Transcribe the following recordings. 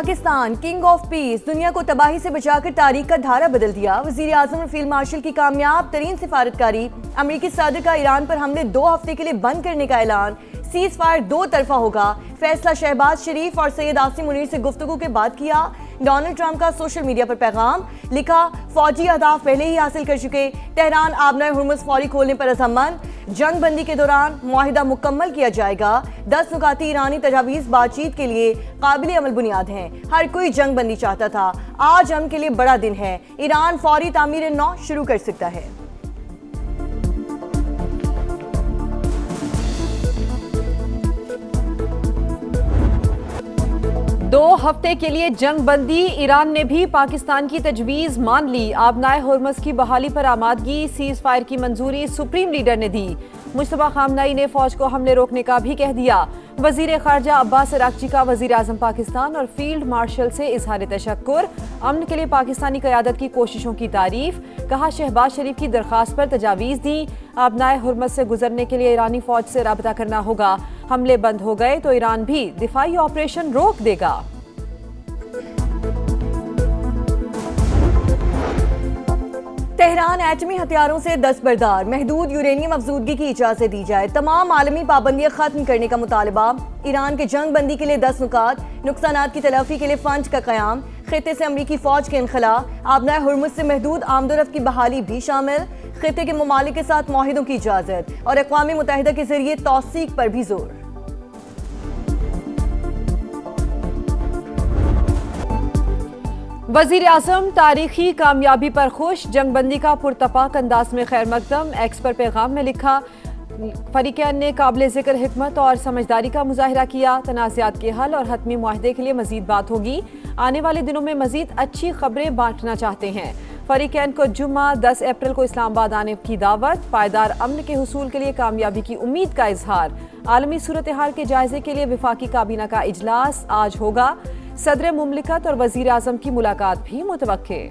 Pakistan king of peace دنیا کو تباہی سے بچا کر تاریخ کا دھارا بدل دیا۔ وزیر اعظم اور فیلڈ مارشل کی کامیاب ترین سفارتکاری، امریکی صدر کا ایران پر حملے 2 ہفتے کے لیے بند کرنے کا اعلان، سیز فائر 2 طرفہ ہوگا، فیصلہ شہباز شریف اور سید عاصم منیر سے گفتگو کے بعد کیا۔ ڈونلڈ ٹرمپ کا سوشل میڈیا پر پیغام، لکھا فوجی اہداف پہلے ہی حاصل کر چکے، تہران آبنائے ہرمز فوری کھولنے پر عزمند، جنگ بندی کے دوران معاہدہ مکمل کیا جائے گا، 10 نکاتی ایرانی تجاویز بات چیت کے لیے قابل عمل بنیاد ہیں، ہر کوئی جنگ بندی چاہتا تھا، آج ہم کے لیے بڑا دن ہے، ایران فوری تعمیر نو شروع کر سکتا ہے۔ دو ہفتے کے لیے جنگ بندی، ایران نے بھی پاکستان کی تجویز مان لی، آبنائے ہرمز کی بحالی پر آمادگی، سیز فائر کی منظوری سپریم لیڈر نے دی، مجتبیٰ خامنہئی نے فوج کو حملے روکنے کا بھی کہہ دیا، وزیر خارجہ عباس عراقچی کا وزیر اعظم پاکستان اور فیلڈ مارشل سے اظہار تشکر، امن کے لیے پاکستانی قیادت کی کوششوں کی تعریف، کہا شہباز شریف کی درخواست پر تجاویز دی، آبنائے ہرمز سے گزرنے کے لیے ایرانی فوج سے رابطہ کرنا ہوگا، حملے بند ہو گئے تو ایران بھی دفاعی آپریشن روک دے گا۔ تہران ایٹمی ہتھیاروں سے دستبردار، محدود یورینیم افزودگی کی اجازت دی جائے، تمام عالمی پابندیاں ختم کرنے کا مطالبہ، ایران کے جنگ بندی کے لیے 10 نکات، نقصانات کی تلافی کے لیے فنڈ کا قیام، خطے سے امریکی فوج کے انخلاء، آبنائے ہرمز سے محدود آمد و رفت کی بحالی بھی شامل، خطے کے ممالک کے ساتھ معاہدوں کی اجازت اور اقوام متحدہ کے ذریعے توثیق پر بھی زور۔ وزیر اعظم تاریخی کامیابی پر خوش، جنگ بندی کا پرتپاک انداز میں خیر مقدم، ایکس پر پیغام میں لکھا فریقین نے قابل ذکر حکمت اور سمجھداری کا مظاہرہ کیا، تنازعات کے حل اور حتمی معاہدے کے لیے مزید بات ہوگی، آنے والے دنوں میں مزید اچھی خبریں بانٹنا چاہتے ہیں، فریقین کو جمعہ 10 اپریل کو اسلام آباد آنے کی دعوت، پائیدار امن کے حصول کے لیے کامیابی کی امید کا اظہار، عالمی صورتحال کے جائزے کے لیے وفاقی کابینہ کا اجلاس آج ہوگا، صدر مملکت اور وزیر اعظم کی ملاقات بھی متوقع۔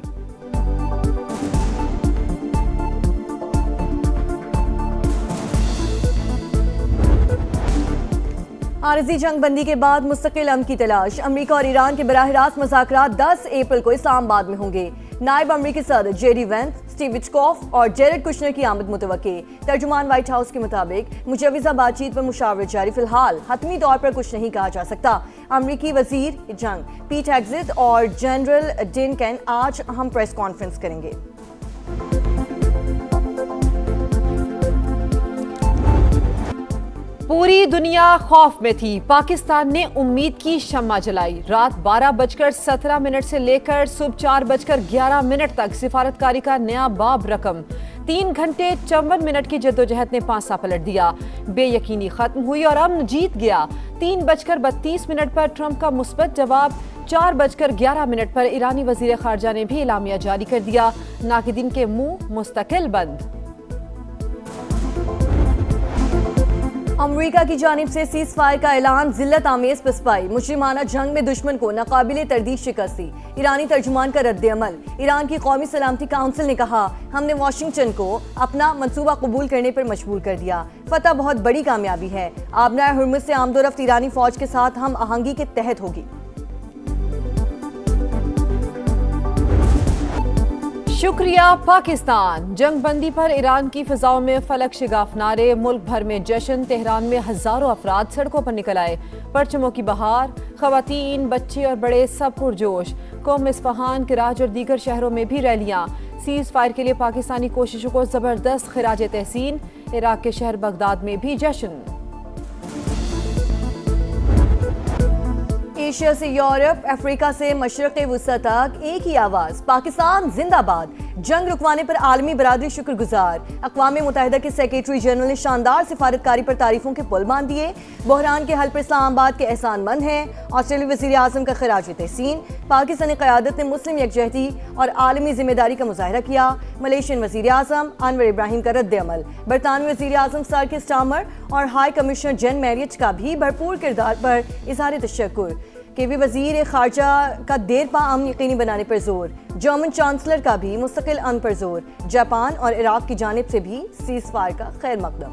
عارضی جنگ بندی کے بعد مستقل امن کی تلاش، امریکہ اور ایران کے براہ راست مذاکرات 10 اپریل کو اسلام آباد میں ہوں گے، نائب امریکی صدر J D Vance, Steve Witkoff اور جیرڈ کشنر کی آمد متوقع، ترجمان وائٹ ہاؤس کے مطابق مجوزہ بات چیت پر مشاورت جاری، فی الحال حتمی طور پر کچھ نہیں کہا جا سکتا، امریکی وزیر جنگ پیٹ ہیگزیت اور جنرل ڈنکن آج اہم پریس کانفرنس کریں گے۔ پوری دنیا خوف میں تھی، پاکستان نے امید کی شمع جلائی، رات 12:17 سے لے کر صبح 4:11 تک سفارتکاری کا نیا باب رقم، 3 گھنٹے 54 منٹ کی جدوجہد نے پانسا پلٹ دیا، بے یقینی ختم ہوئی اور امن جیت گیا، 3:32 پر ٹرمپ کا مثبت جواب، 4:11 پر ایرانی وزیر خارجہ نے بھی اعلامیہ جاری کر دیا، ناقدین کے منہ مستقل بند۔ امریکہ کی جانب سے سیز فائر کا اعلان، ذلت آمیز پسپائی، مجرمانہ جنگ میں دشمن کو ناقابل تردید شکستی، ایرانی ترجمان کا رد عمل، ایران کی قومی سلامتی کونسل نے کہا ہم نے واشنگٹن کو اپنا منصوبہ قبول کرنے پر مجبور کر دیا، فتح بہت بڑی کامیابی ہے، آبنائے ہرمز سے آمد و رفت ایرانی فوج کے ساتھ ہم آہنگی کے تحت ہوگی۔ شکریہ پاکستان، جنگ بندی پر ایران کی فضاؤں میں فلک شگاف نعرے، ملک بھر میں جشن، تہران میں ہزاروں افراد سڑکوں پر نکل آئے، پرچموں کی بہار، خواتین، بچے اور بڑے سب پرجوش، قم اصفہان، کراچ اور دیگر شہروں میں بھی ریلیاں، سیز فائر کے لیے پاکستانی کوششوں کو زبردست خراج تحسین، عراق کے شہر بغداد میں بھی جشن۔ ایشیا سے یورپ، افریقہ سے مشرق وسطی تک ایک ہی آواز، پاکستان زندہ باد، جنگ رکوانے پر عالمی برادری شکر گزار، اقوام متحدہ کے سیکریٹری جنرل نے شاندار سفارتکاری پر تعریفوں کے پل باندھ دیے، بحران کے حل پر اسلام آباد کے احسان مند ہیں، آسٹریلوی وزیر اعظم کا خراج تحسین، پاکستانی قیادت نے مسلم یکجہتی اور عالمی ذمہ داری کا مظاہرہ کیا، ملیشین وزیر اعظم انور ابراہیم کا رد عمل، برطانوی وزیر اعظم سر کیئر سٹارمر اور ہائی کمشنر جین میریٹ کا بھی بھرپور کردار پر اظہار تشکر، کہ بھی وزیر خارجہ کا دیر پا امن یقینی بنانے پر زور، جرمن چانسلر کا بھی مستقل امن پر زور، جاپان اور عراق کی جانب سے بھی سیز فائر کا خیر مقدم۔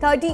30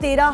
13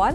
1,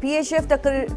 PHF